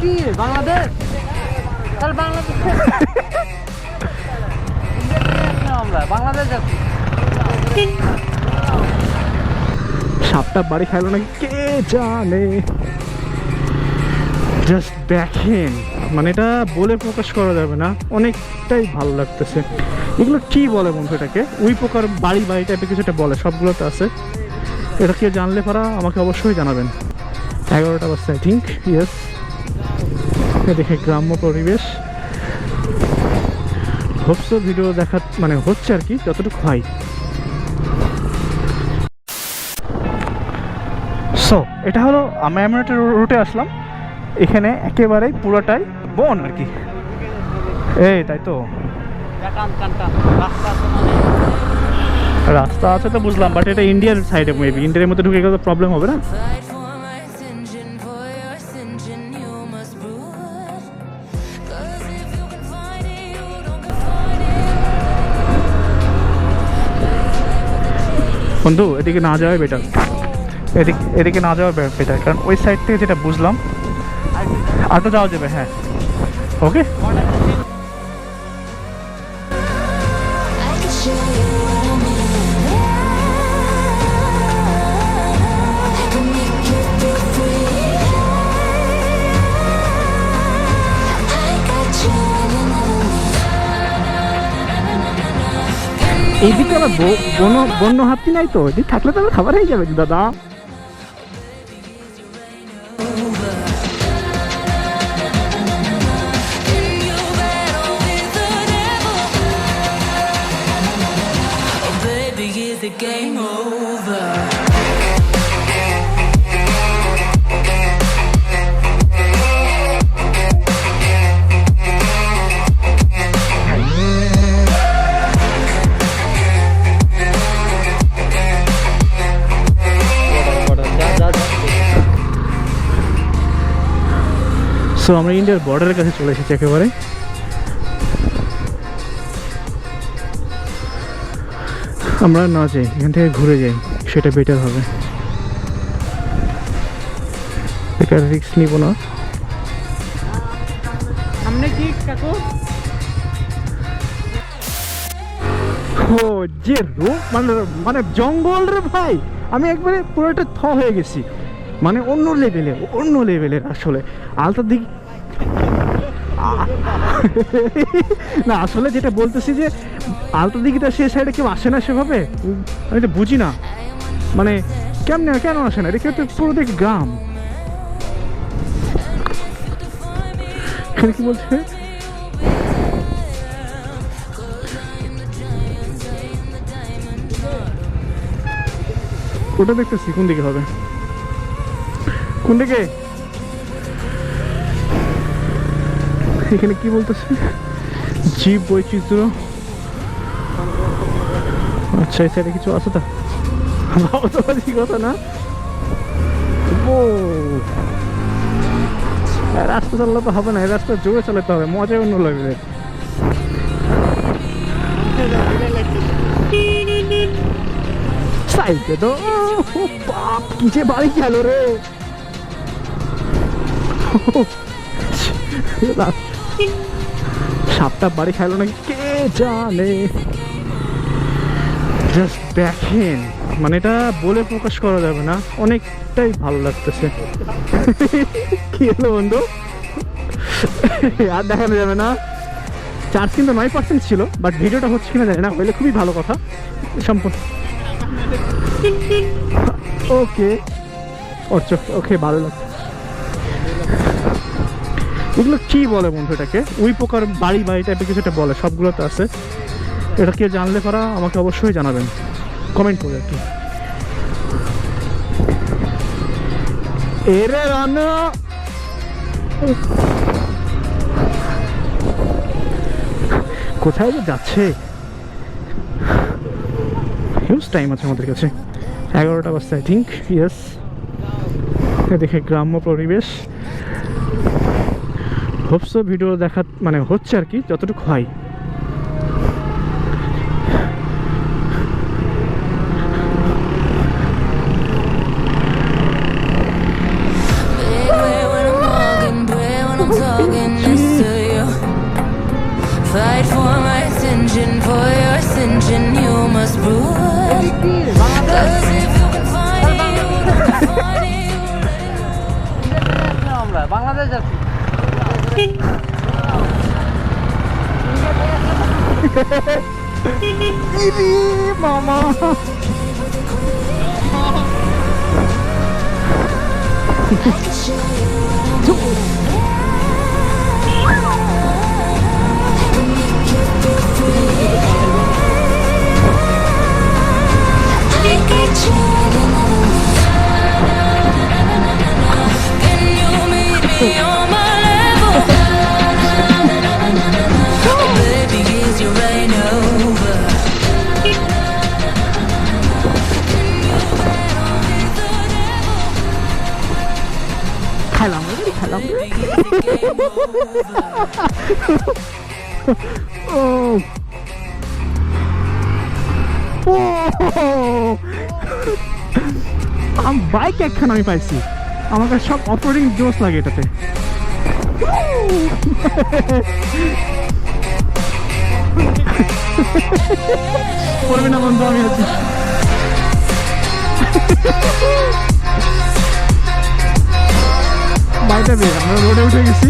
কি বাংলাদেশ? তাহলে বাংলাদেশ আমরা বাংলাদেশ যাচ্ছি। সাপটা বাড়ি খাইলো নাকি কে জানে। জাস্ট দেখেন, মানে এটা বলে প্রকাশ করা যাবে না, অনেকটাই ভালো লাগতেছে। এগুলো কি বলে বন্ধু এটাকে? উই পোকার বাড়ি বাড়ি টাইপের কিছু একটা বলে, সবগুলোতে আছে। এটা কেউ জানলে পারা আমাকে অবশ্যই জানাবেন। 11টা বাজছে আই থিঙ্ক, ইয়েস। দেখে গ্রাম্য পরিবেশ, হোপসো ভিডিও দেখা মানে হচ্ছে আর কি, যতটুকু হয়। সো এটা হলো আমি একটা রুটে আসলাম। এখানে একেবারে পুরোটাই বন আর কি। এই তাই তো, রাস্তা আছে তো বুঝলাম, বাট এটা ইন্ডিয়ার সাইডে, মেবি ইন্ডিয়ার মধ্যে ঢুকে গেলে প্রবলেম হবে না। বন্ধু এদিকে না যাওয়াই বেটার, এদিকে না যাওয়া বেটার, কারণ ওই সাইড থেকে যেটা বুঝলাম আরও যাওয়া যাবে। হ্যাঁ ওকে। এইদিকে আবার বন্য হাতি নাই তো, এদিকে থাকলে তো আমার খাবার হয়ে যাবে দাদা। সো আমরা ইন্ডিয়ার বর্ডারের কাছে চলে এসেছি একেবারে। আমরা না যাই, এখান থেকে ঘুরে যাই, সেটা বেটার হবে। বেকার রিস্ক নিব না। সামনে কি কাকু? ও যে রূপ, মানে জঙ্গল রে ভাই, আমি একবারে পুরোটা হয়ে গেছি, মানে অন্য লেভেলের আসলে। আলতাদিঘি না, আসলে যেটা বলতেছি যে আলতাদিঘিটা সে সাইডে কেউ আসে না সেভাবে, আমি তো বুঝি না, মানে কেন আসে না? এটা তো পুরো দেখি গ্রাম। কি বলছে? ওটা দেখতেছি কোন দিকে হবে, কোন দিকে? এখানে কি বলতেছে? জীব বৈচিত্র্য। আচ্ছা এই সাইডে কিছু আছে তো, কথা না। ও রাস্তা চালালে তো হবে না, এই রাস্তা জোরে চালাতে হবে, মজাই অন্য লাগবে। সাইডে তো বাপ কি যে বাড়ি গেল রে। সাপটা বাড়ি খাইলো নাকি কে জানে। জাস্ট দেখেন, মানে এটা বলে প্রকাশ করা যাবে না, অনেকটাই ভালো লাগতেছে। কি হলো বন্ধু? আর দেখানো যাবে না। চার্জ কিন্তু 9% ছিল, বাট ভিডিওটা হচ্ছে কিনা জানি না, হইলে খুবই ভালো কথা। সম্পূর্ণ ওকে ওকে, ভালো লাগছে। এগুলো কি বলে বন্ধু এটাকে? উই পোকার বাড়ি বাড়ি টাইপের কিছু একটা বলে, সবগুলোতে আছে। এটা কেউ জানলে পারা আমাকে অবশ্যই জানাবেন, কমেন্ট করে আর কি। এরে রান্না কোথায় যে যাচ্ছে? হিউজ টাইম আছে আমাদের কাছে, 11টা বাজছে আই থিঙ্ক, ইয়েস। দেখে গ্রাম্য পরিবেশ, হোপসো ভিডিও দেখা মানে হচ্ছে আর কি, যতটুকু হয়। when I'm talking this to you. Fight for my attention, for your ascension, you must prove. Cause if you can find it, you can find it. আমরা বাংলাদেশ যাচ্ছি। মামা Can you meet me on my level? Baby, is your rain over? খেলাম ও bike একখান আমি পাইছি, আমার কাছে সব অফরোডিং জোস লাগে এটাতে। করবি না বন্ধু, আমি আছি। বাইকটা বের, আমরা রোডে উঠে গেছি।